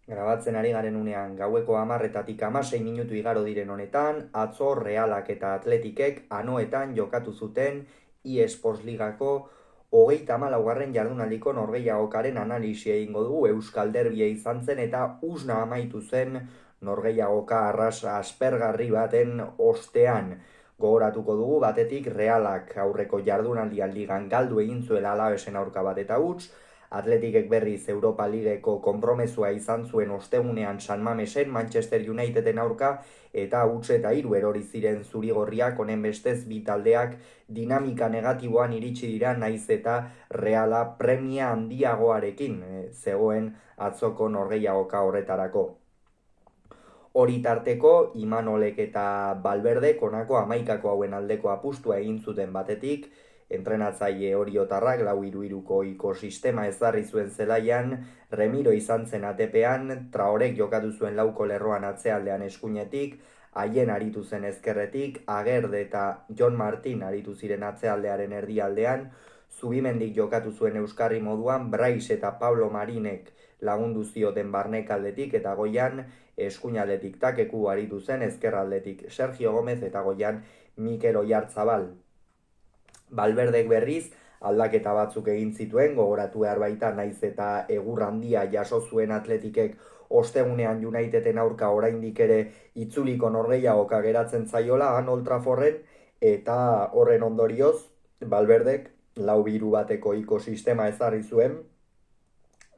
Grabatzen ari garen unean gaueko 10:06 igaro diren honetan, atzo Realak eta Atletikek anoetan jokatu zuten eSports Ligako 34. jardunaldiko norgehiagokaren analisia egingo dugu. Euskal Derbia izan zen eta usna amaitu zen norgehiagoka arras aspergarri baten ostean. Gogoratuko dugu batetik Realak aurreko jardunaldian ligan galdu egin zuela Alavesen aurka bat eta huts. Atletikek berriz Europa Ligeko konpromesua izan zuen ostegunean San Mamesen Manchester Uniteden aurka eta huts eta 3 erori ziren zurigorriak. Honen bestez bi taldeak dinamika negatiboan iritsi dira, naiz eta Reala premia handiagoarekin zegoen atzoko norgehiagoka horretarako. Hori tarteko, Imanolek eta Valverdek honako 11 hauen aldeko apustua egin zuten batetik. Entrenatzaile oriotarrak 4-3-3ko sistema ezarri zuen zelaian, Remiro izan zen atepean, Traorek jokatu zuen lauko lerroan atzealdean eskuinetik, Haien aritu zen ezkerretik, Agerde eta Jon Martin aritu ziren atzealdearen erdialdean, Zubimendik jokatu zuen euskarri moduan, Brais eta Pablo Marinek lagundu zioten barnekaldetik eta goian eskuinaldetik Takeku aritu zen, ezkerraldetik Sergio Gomez eta goian Mikel Oyarzabal. Valverdek berriz aldaketa batzuk egin zituen, gogoratu behar baita, naiz eta egur handia jaso zuen Atletikek ostegunean Uniteden aurka oraindik ere itzuliko norgehiagoka geratzen zaiola Old Trafforden, eta horren ondorioz Valverdek 4-3 bateko sistema ezarri zuen.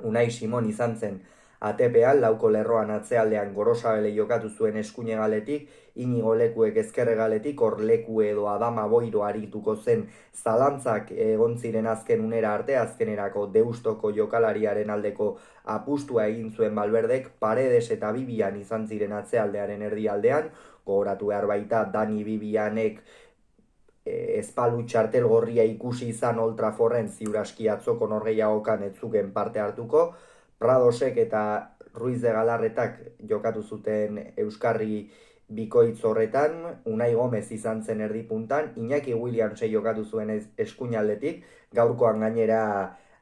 Unai Simon izan zen atepean, lauko lerroan atzealdean Gorosabele jokatu zuen eskuine galetik, Inigo Lekuek ezkerre galetik, Leku edo Adama Boiro arituko zen zalantzak egon ziren azken unera arte, azkenerako Deustoko jokalariaren aldeko apustua egin zuen Valverdek, Paredes eta Bibian izan ziren atzealdearen erdialdean, gogoratu behar baita Dani Bibianek ezpalu txartel gorria ikusi izan Old Trafforden ziuraski atzoko norgehiagokan ez zuken parte hartuko. Pradosek eta Ruiz de Galarretak jokatu zuten euskarri bikoitz horretan, Unai Gomez izan zen erdipuntan, Iñaki Williamsek jokatu zuen eskuinaldetik, gaurkoan gainera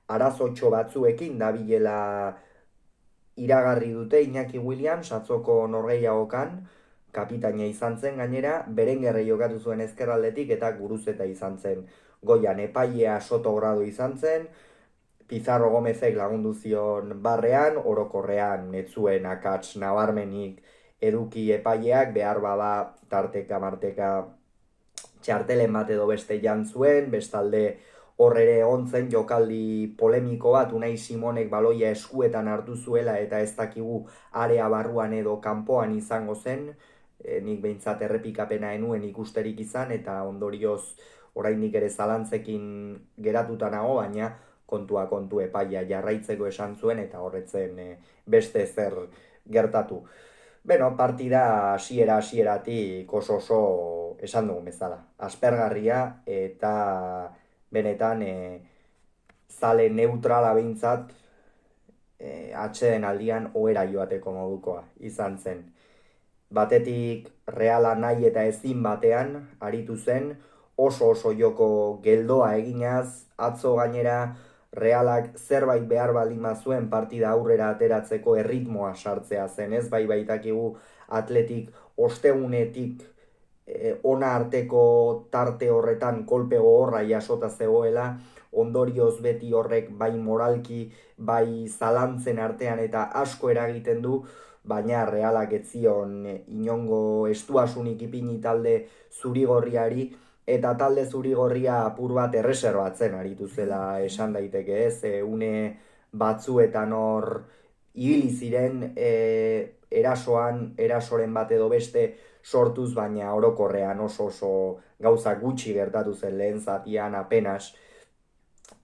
arazotxo batzuekin dabilela iragarri dute Iñaki Williams atzoko norgehiagokan, kapitaina izan zen gainera, Berengerre jokatu zuen ezkerraldetik eta Guruzeta izan zen goian, epailea Soto Grado izan zen, Pizarro Gomezek lagundu zion barrean, orokorrean ez zuen akats nabarmenik eduki epaileak, behar bada tarteka marteka txartelen bat edo beste jan zuen, bestalde horrere egon zen jokaldi polemiko bat, Unai Simonek baloia eskuetan hartu zuela eta ez dakigu area barruan edo kanpoan izango zen, nik behintzat errepikapena enuen ikusterik izan, eta ondorioz oraindik ere zalantzekin geratuta nago, baina kontua kontu epaia jarraitzeko esan zuen eta horretzen beste zer gertatu. Beno, partida hasieratik oso esan dugun bezala. Aspergarria eta benetan zale neutrala behintzat atxeden aldian ohera joateko modukoa izan zen. Batetik Reala nahi eta ezin batean aritu zen, oso joko geldoa eginaz, atzo gainera Realak zerbait behar baldin bazuen partida aurrera ateratzeko erritmoa sartzea zen, ez? Bai baitakigu Atletik ostegunetik ona arteko tarte horretan kolpe gogorra jasota zegoela, ondorioz beti horrek bai moralki, bai zalantzen artean eta asko eragiten du, baina Realak ez zion inongo estuasunik ipini talde zurigorriari, eta talde zurigorria apur bat erreserbatzen aritu zela esan daiteke, ez? Une batzuetan hor ibili ziren erasoren bat edo beste sortuz, baina orokorrean oso gauza gutxi gertatu zen lehen zatian apenas.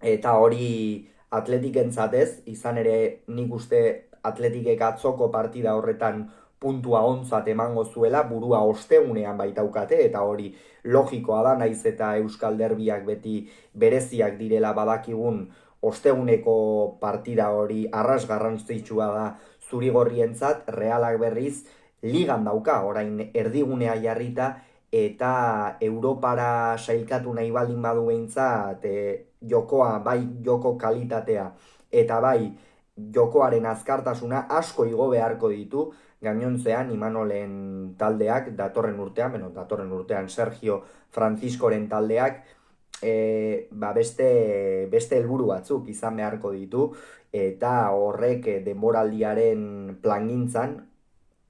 Eta hori Atletikentzat ez, izan ere nik uste Atletikek atzoko partida horretan puntua ontzat emango zuela, burua ostegunean baitaukate, eta hori logikoa da, naiz eta Euskal Derbiak beti bereziak direla badakigun, osteguneko partida hori arras garrantzitsua da zurigorrientzat. Realak berriz ligan dauka, orain erdigunea jarrita, eta Europara sailkatu nahi baldin badu behintzat jokoa, bai joko kalitatea, eta bai jokoaren azkartasuna asko igo beharko ditu, gainontzean Imanolen taldeak datorren urtean Sergio Franciscoren taldeak beste helburu batzuk izan beharko ditu, eta horrek denboraldiaren plangintzan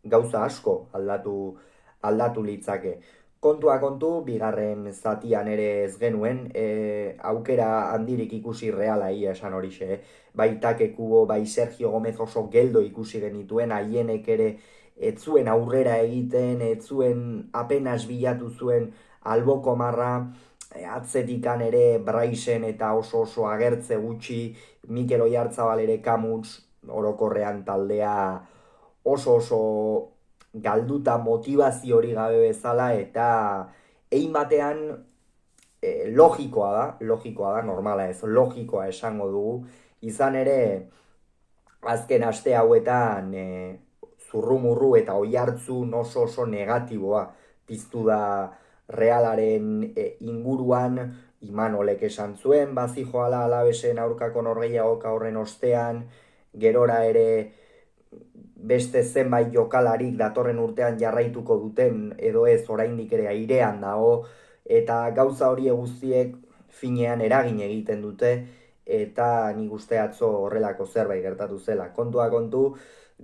gauza asko aldatu litzake. Kontua kontu, bigarren zatian ere ez genuen, aukera handirik ikusi Reala esan horixe. Bai Take Kubo, bai Sergio Gomez oso geldo ikusi genituen, haienek ere ez zuen aurrera egiten, ez zuen apenas bilatu zuen alboko marra, atzetikan ere Braisen eta oso agertze gutxi, Mikel Oyarzabal ere Kamuts, orokorrean taldea oso galduta motivazio hori gabe bezala, eta egin batean logikoa da, normala ez, logikoa esango dugu, izan ere azken aste hauetan zurrumurru eta oihartzun oso negatiboa piztu da Realaren inguruan. Imanolek esan zuen, bazijoala Alavesen aurkako norgehiagoka horren ostean, gerora ere beste zenbait jokalarik datorren urtean jarraituko duten, edo ez oraindik ere airean dago, eta gauza hori guztiek finean eragin egiten dute, eta nik uste atzo horrelako zerbait gertatu zela. Kontua kontu,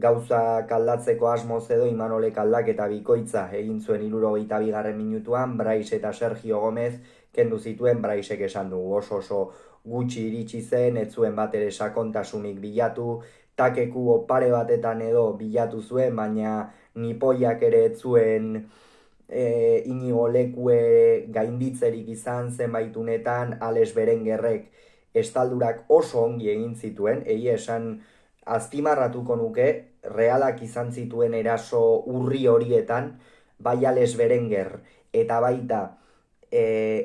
gauzak aldatzeko asmoz edo Imanolek aldaketa bikoitza egin zuen 62. minutuan, Brais eta Sergio Gomez kendu zituen. Braisek esan dugu oso gutxi iritsi zen, ez zuen bat ere sakontasunik bilatu, Take Kubo pare batetan edo bilatu zuen, baina Nipoiak ere ez zuen Inigo Lekue gainditzerik izan zenbaitunetan. Alex Berengerrek estaldurak oso ongi egin zituen, egia esan azpimarratuko nuke, Realak izan zituen eraso urri horietan, bai Alex Berenger eta baita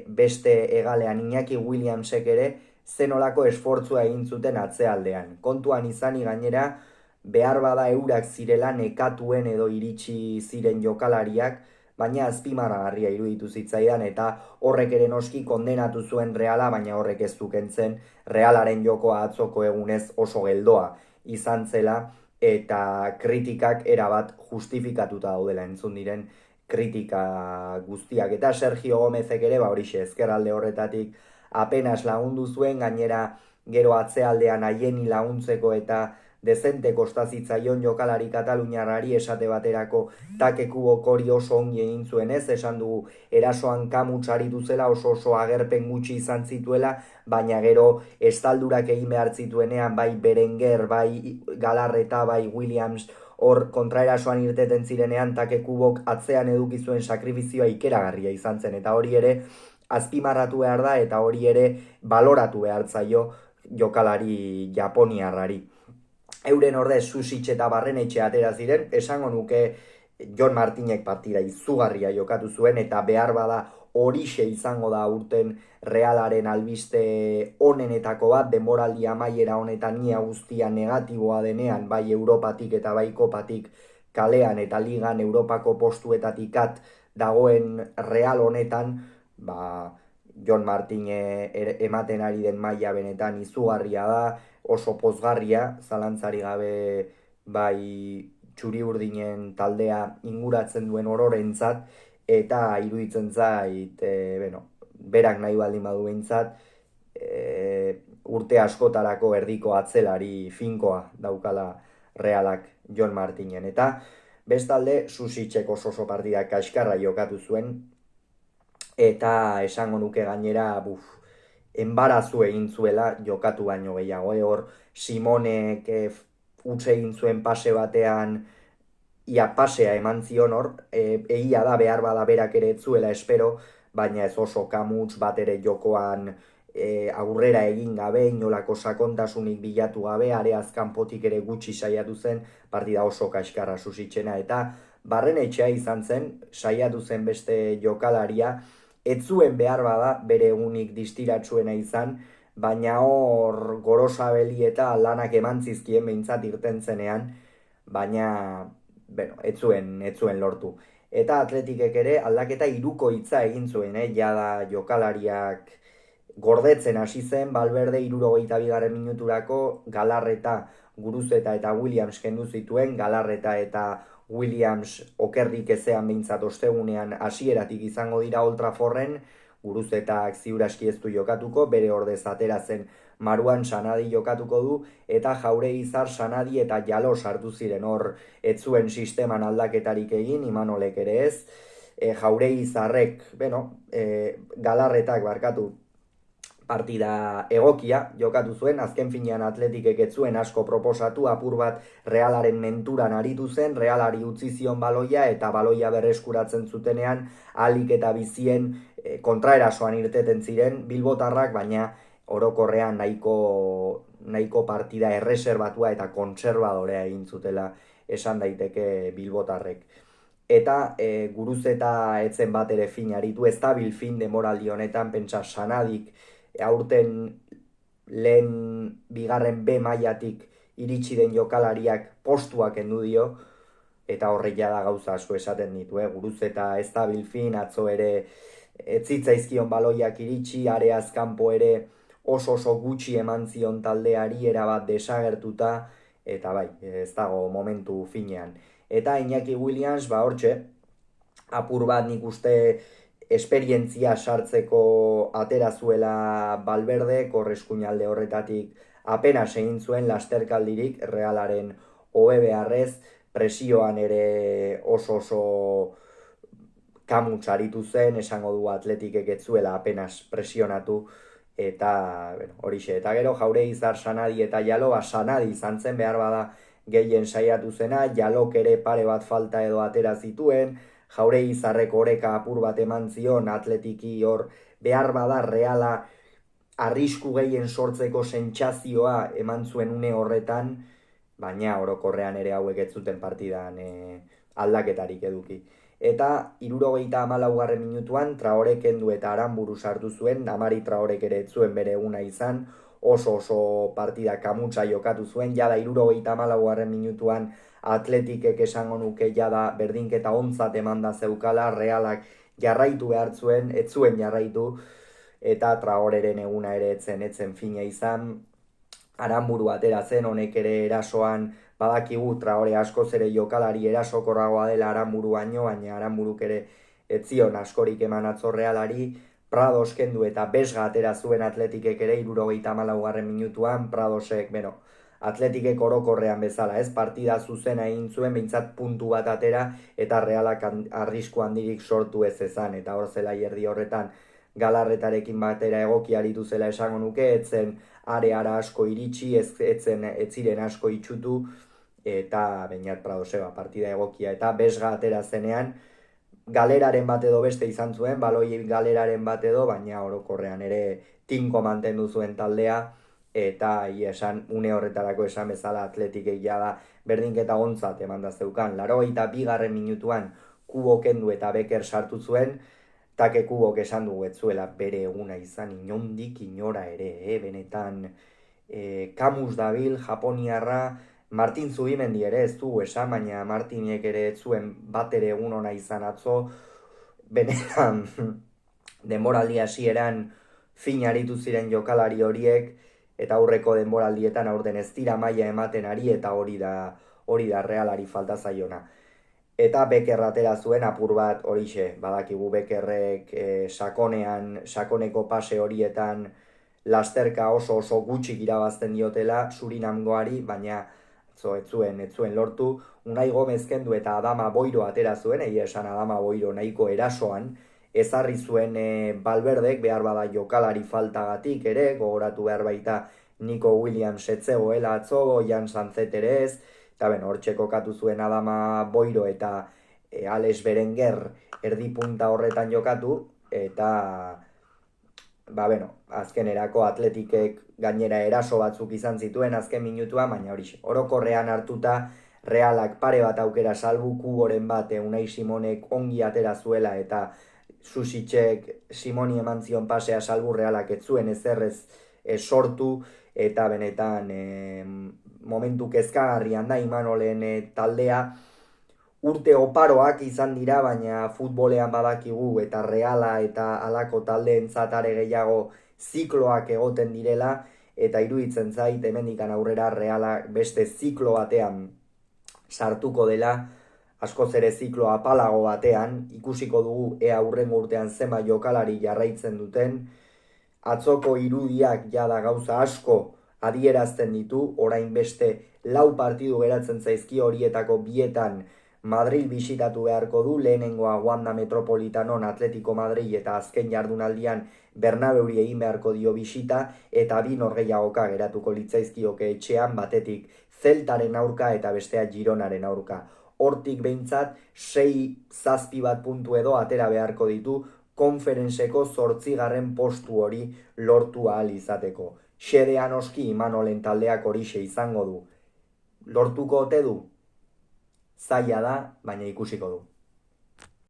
beste hegalean Iñaki Williamsek ere zenolako esfortzua egin zuten atzealdean. Kontuan izani gainera, behar bada eurak zirela nekatuen edo iritsi ziren jokalariak, baina azpimarragarria iruditu zitzaidan, eta horrek ere noski kondenatu zuen Reala, baina horrek ez du kentzen Realaren jokoa atzoko egunez oso geldoa izan zela, eta kritikak erabat justifikatuta daudela entzun diren kritika guztiak. Eta Sergio Gomezek ere, horixe, ezkerralde horretatik apenas lagundu zuen, gainera gero atzealdean haieni laguntzeko eta dezente kostazitzaion jokalari kataluniarrari esate baterako Take Kubok hori oso ongi egin zuen ez, esan dugu erasoan Kamuts aritu zela, oso agerpen gutxi izan zituela, baina gero estaldurak egin behar zituenean, bai Berenguer, bai Galarreta, bai Williams, hor kontraerasoan irteten zirenean Take Kubok atzean eduki zuen sakrifizioa ikeragarria izan zen, eta hori ere azpimarratu behar da, eta hori ere baloratu behar zaio jokalari japoniarrari. Euren ordez Susitx eta Barrenetxe atera ziren, esango nuke Jon Martinek partida izugarria jokatu zuen, eta behar bada horixe izango da urten Realaren albiste onenetako bat, denboraldi amaiera honetan ia guztia negatiboa denean, bai Europatik eta bai Kopatik kalean eta ligan Europako postuetatik dagoen Real honetan, Jon Martine ematen ari den maila benetan izugarria da, oso pozgarria, zalantzari gabe bai txuri-urdinen taldea inguratzen duen ororentzat, eta iruditzen zait, berak nahi baldin badu behintzat, urte askotarako erdiko atzelari finkoa daukala Realak Jon Martinen. Eta bestalde, Susitxek oso partida kaskarra jokatu zuen, eta esango nuke gainera, enbarazu egin zuela jokatu baino gehiago. Hor Simonek utze egin zuen pase batean, ia pasea eman zion hor, egia da behar bada berak ere ez zuela espero, baina ez oso Kamuts bat ere jokoan aurrera egin gabe, inolako sakontasunik bilatu gabe, areaz kanpotik ere gutxi saiatu zen, partida oso kaskarra Susitxena, eta Barrenetxea izan zen, saiatu zen beste jokalaria, ez zuen behar bada bere egunik distiratsuena izan, baina hor Gorosabeli eta lanak eman zizkien behintzat irten zenean, baina ez zuen lortu. Eta Atletikek ere aldaketa hirukoitza egin zuen, jada jokalariak gordetzen hasi zen, Valverde 62. minuturako, Galarreta Guruzeta eta Williams kendu zituen, Galarreta eta Williams okerrik ezean behintzat ostegunean hasieratik izango dira Old Trafforden, Guruzetak ziuraski ez du jokatuko, bere ordez atera zen Maruan Sanadi jokatuko du, eta Jauregizar, Sanadi eta Jalo sartu ziren hor ez zuen sisteman aldaketarik egin, Imanolek ere ez, Jauregizarrek, Galarretak barkatu, partida egokia jokatu zuen, azken finean Atletikek ez zuen asko proposatu, apur bat Realaren menturan aritu zen, Realari utzi zion baloia eta baloia berreskuratzen zutenean ahalik eta bizien kontraerasoan irteten ziren Bilbotarrak, baina orokorrean nahiko partida erreserbatua eta kontserbadorea egin zutela esan daiteke Bilbotarrek. Eta Guruzeta etzen bat ere fin aritu, ez dabil fin demoraldi honetan, pentsa Sanadik aurten lehen bigarren B mailatik iritsi den jokalariak postuak kendu dio, eta horrek da gauza asko esaten ditu, Guruzeta ez dabil fin, atzo ere ez zitzaizkion baloiak iritsi, areaz kanpo ere oso gutxi eman zion taldeari erabat desagertuta, eta bai, ez dago momentu finean. Eta Iñaki Williams, hortxe, apur bat nik uste esperientzia sartzeko atera zuela Valverde, korreskuinalde horretatik apenas egin zuen lasterkaldirik Realaren hobe beharrez, presioan ere oso kamuts aritu zen, esango du Atletikek ez zuela apenas presionatu, eta horixe. Eta gero Jauregizar, Sanadi eta Jalo, Sanadi izan zen behar bada gehien saiatu zena, Jalok ere pare bat falta edo atera zituen, Jauregizarrek oreka apur bat eman zion, Atletiki hor behar bada Reala arrisku gehien sortzeko sentsazioa eman zuen une horretan, baina orokorrean ere hauek ez zuten partidan aldaketarik eduki. Eta 74. minutuan Traore kendu eta Aranburu sartu zuen, Amari Traorek ere ez zuen bere eguna izan, oso partida kamutsa jokatu zuen, jada 74. minutuan Atletikek esango nuke jada berdinketa ontzat emanda zeukala, Realak jarraitu behar zuen, ez zuen jarraitu, eta Traoreren eguna ere etzen fina izan, Aranburu atera zen, honek ere erasoan badakigu Traore askoz ere jokalari erasokorragoa dela Aranburu baino, baina Aranburuk ere ez zion askorik eman atzo Realari, Prados kendu eta Besga atera zuen Atletikek ere 74. minutuan, Pradosek, Atletikek orokorrean bezala, ez partida zuzena egin zuen, behintzat puntu bat atera, eta Realak arrisku handirik sortu ez ezan, eta hor zela erdi horretan Galarretarekin batera egoki aritu zela esango nuke, etzen areara asko iritsi, ez ziren asko itxutu, eta bainat Pradoseba partida egokia, eta Besga atera zenean, galeraren bat edo beste izan zuen, baloi galeraren bat edo, baina orokorrean ere tinko mantendu zuen taldea, eta esan une horretarako esan bezala Atletikek jada berdinketa ontzat emanda zeukan. 82. minutuan Kubo kendu eta Beker sartu zuen, Take Kubok esan dugu ez zuela bere eguna izan inondik inora ere, benetan Kamus dabil, Japoniarra, Martin Zubimendi ere ez dugu esan, baina Martinek ere ez zuen bat ere egun ona izan atzo, benetan denboraldi hasieran fin aritu ziren jokalari horiek, eta aurreko denboraldietan aurten ez dira maila ematen ari, eta hori da Realari falta zaiona. Eta Beker atera zuen apur bat horixe, badakigu Bekerrek sakoneko pase horietan lasterka oso gutxik irabazten diotela Surinamgoari, baina ez zuen lortu. Unai Gomez kendu eta Adama Boiro atera zuen, egia esan Adama Boiro nahiko erasoan, ezarri zuen Valverdek behar bada jokalari faltagatik ere, gogoratu behar baita Nico Williams etzegoela atzo, Jan Sanzet ere ez, eta hortxe kokatu zuen Adama Boiro eta Alex Berenguer erdipunta horretan jokatu, eta azkenerako Atletikek gainera eraso batzuk izan zituen azken minutua, baina horixe, orokorrean hartuta Realak pare bat aukera salbu, Kuboren bat Unai Simonek ongi atera zuela, eta Susitxek Simoni eman zion pasea salbu, Realak ez zuen ezerrez sortu, eta benetan momentu kezkagarrian da Imanolen taldea, urte oparoak izan dira, baina futbolean badakigu eta Reala eta alako taldeentzat are gehiago zikloak egoten direla, eta iruditzen zait hemendikan aurrera Realak beste ziklo batean sartuko dela, askoz ere ziklo apalago batean, ikusiko dugu ea hurrengo urtean zenbat jokalari jarraitzen duten. Atzoko irudiak jada gauza asko adierazten ditu, orain beste 4 partidu geratzen zaizkio, horietako bietan Madrid bisitatu beharko du, lehenengoa Wanda Metropolitanon Atletico Madrid eta azken jardunaldian Bernabeuri egin beharko dio bisita, eta 2 norgehiagoka geratuko litzaizkioke etxean, batetik Zeltaren aurka eta bestea Gironaren aurka. Hortik behintzat 6-7 bat puntu edo atera beharko ditu konferentzeko 8. postu hori lortu ahal izateko. Xedean oski Imanolen taldeak horixe izango du. Lortuko ote du? Zaila da, baina ikusiko du.